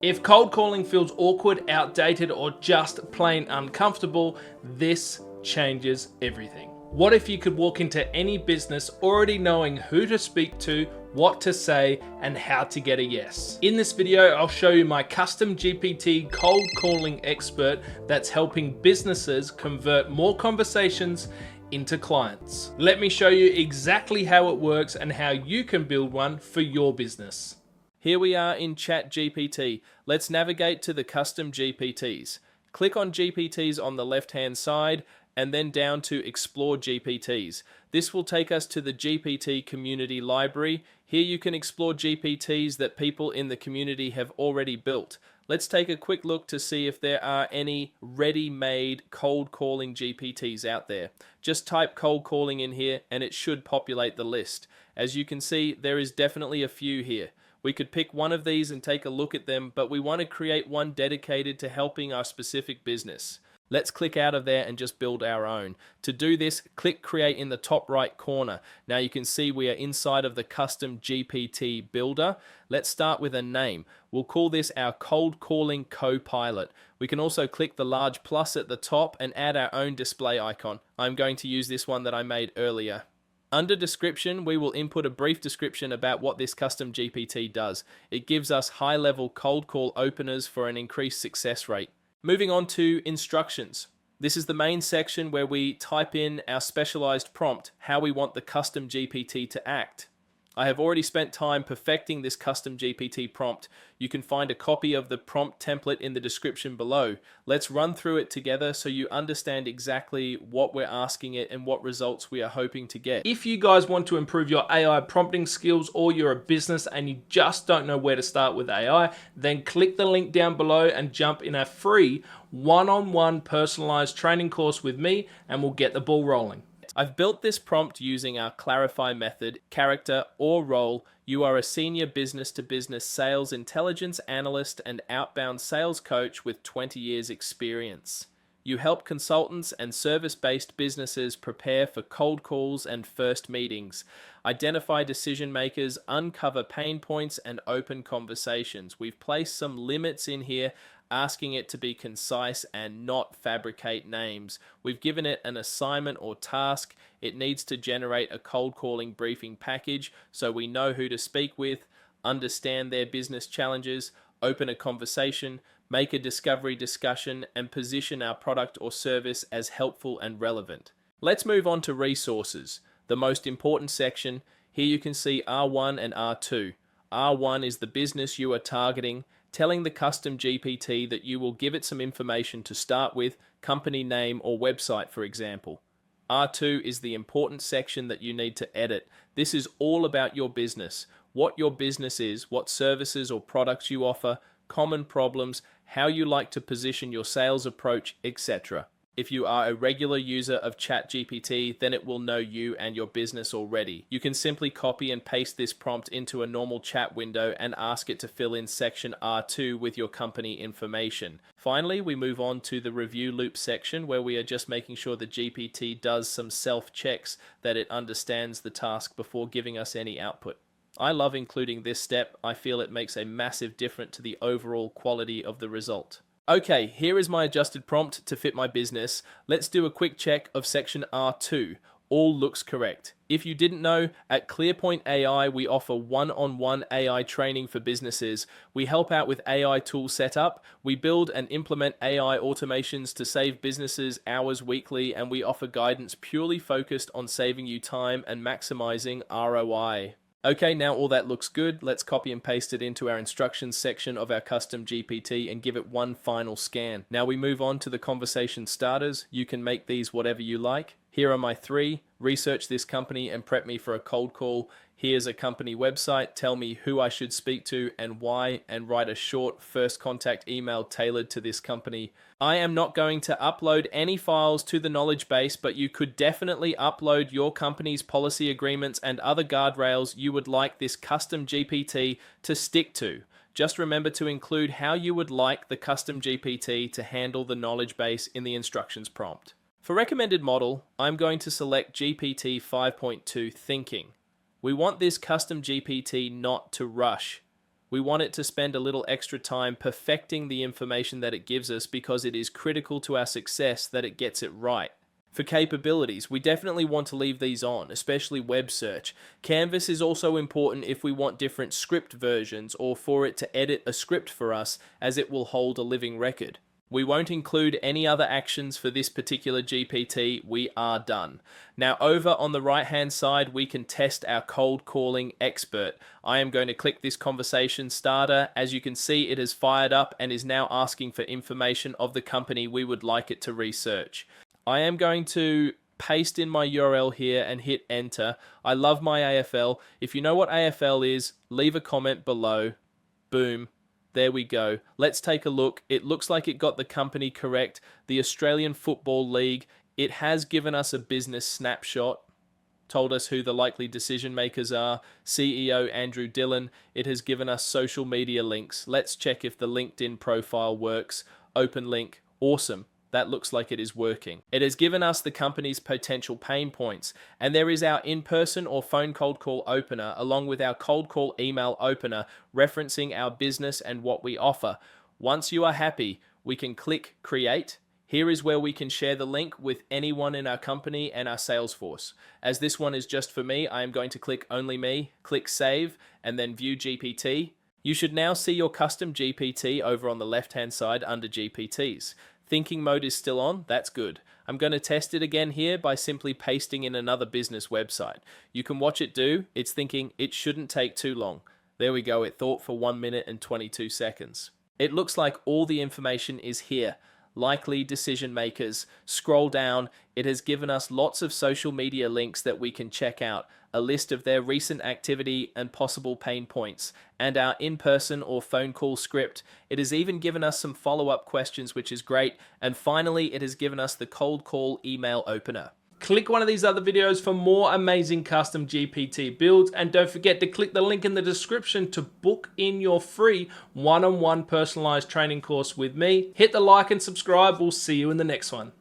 If cold calling feels awkward, outdated, or just plain uncomfortable, this changes everything. What if you could walk into any business already knowing who to speak to, what to say, and how to get a yes? In this video, I'll show you my Custom GPT cold calling expert that's helping businesses convert more conversations into clients. Let me show you exactly how it works and how you can build one for your business. Here we are in Chat GPT. Let's navigate to the Custom GPTs. Click on GPTs on the left-hand side and then down to Explore GPTs. This will take us to the GPT community library. Here you can explore GPTs that people in the community have already built. Let's take a quick look to see if there are any ready-made cold calling GPTs out there. Just type cold calling in here and it should populate the list. As you can see, there is definitely a few here. We could pick one of these and take a look at them, but we want to create one dedicated to helping our specific business. Let's click out of there and just build our own. To do this, click Create in the top right corner. Now you can see we are inside of the Custom GPT builder. Let's start with a name. We'll call this our Cold Calling Copilot. We can also click the large plus at the top and add our own display icon. I'm going to use this one that I made earlier. Under description, we will input a brief description about what this Custom GPT does. It gives us high-level cold call openers for an increased success rate. Moving on to instructions. This is the main section where we type in our specialized prompt, how we want the Custom GPT to act. I have already spent time perfecting this Custom GPT prompt. You can find a copy of the prompt template in the description below. Let's run through it together so you understand exactly what we're asking it and what results we are hoping to get. If you guys want to improve your AI prompting skills, or you're a business and you just don't know where to start with AI, then click the link down below and jump in a free one-on-one personalized training course with me and we'll get the ball rolling. I've built this prompt using our clarify method, character, or role. You are a senior business-to-business sales intelligence analyst and outbound sales coach with 20 years experience. You help consultants and service-based businesses prepare for cold calls and first meetings, identify decision makers, uncover pain points, and open conversations. We've placed some limits in here, asking it to be concise and not fabricate names. We've given it an assignment or task. It needs to generate a cold calling briefing package so we know who to speak with, understand their business challenges, open a conversation, make a discovery discussion, and position our product or service as helpful and relevant. Let's move on to resources, the most important section. Here you can see R1 and R2. R1 is the business you are targeting, telling the Custom GPT that you will give it some information to start with, company name or website, for example. R2 is the important section that you need to edit. This is all about your business, what your business is, what services or products you offer, common problems, how you like to position your sales approach, etc. If you are a regular user of ChatGPT, then it will know you and your business already. You can simply copy and paste this prompt into a normal chat window and ask it to fill in section R2 with your company information. Finally, we move on to the review loop section where we are just making sure the GPT does some self-checks that it understands the task before giving us any output. I love including this step. I feel it makes a massive difference to the overall quality of the result. Okay, here is my adjusted prompt to fit my business. Let's do a quick check of section R2. All looks correct. If you didn't know, at ClearPoint AI, we offer one-on-one AI training for businesses. We help out with AI tool setup. We build and implement AI automations to save businesses hours weekly, and we offer guidance purely focused on saving you time and maximizing ROI. Okay, now all that looks good. Let's copy and paste it into our instructions section of our Custom GPT and give it one final scan. Now we move on to the conversation starters. You can make these whatever you like. Here are my 3. Research this company and prep me for a cold call. Here's a company website. Tell me who I should speak to and why, and write a short first contact email tailored to this company. I am not going to upload any files to the knowledge base, but you could definitely upload your company's policy agreements and other guardrails you would like this Custom GPT to stick to. Just remember to include how you would like the Custom GPT to handle the knowledge base in the instructions prompt. For recommended model, I'm going to select GPT 5.2 Thinking. We want this Custom GPT not to rush. We want it to spend a little extra time perfecting the information that it gives us because it is critical to our success that it gets it right. For capabilities, we definitely want to leave these on, especially web search. Canvas is also important if we want different script versions or for it to edit a script for us, as it will hold a living record. We won't include any other actions for this particular GPT. We are done. Now over on the right hand side, we can test our cold calling expert. I am going to click this conversation starter. As you can see, it has fired up and is now asking for information of the company we would like it to research. I am going to paste in my URL here and hit enter. I love my AFL. If you know what AFL is, leave a comment below. Boom. There we go. Let's take a look. It looks like it got the company correct. The Australian Football League. It has given us a business snapshot. Told us who the likely decision makers are. CEO Andrew Dillon. It has given us social media links. Let's check if the LinkedIn profile works. Open link. Awesome. That looks like it is working. It has given us the company's potential pain points, and there is our in-person or phone cold call opener along with our cold call email opener referencing our business and what we offer. Once you are happy, we can click create. Here is where we can share the link with anyone in our company and our sales force. As this one is just for me, I am going to click only me, click save, and then view GPT. You should now see your custom GPT over on the left-hand side under GPTs. Thinking mode is still on, that's good. I'm going to test it again here by simply pasting in another business website. You can watch it do, it's thinking it shouldn't take too long. There we go, it thought for 1 minute and 22 seconds. It looks like all the information is here. Likely decision makers. Scroll down, it has given us lots of social media links that we can check out, a list of their recent activity and possible pain points, and our in-person or phone call script. It has even given us some follow-up questions, which is great, and finally it has given us the cold call email opener. Click one of these other videos for more amazing custom GPT builds, and don't forget to click the link in the description to book in your free one-on-one personalized training course with me. Hit the like and subscribe. We'll see you in the next one.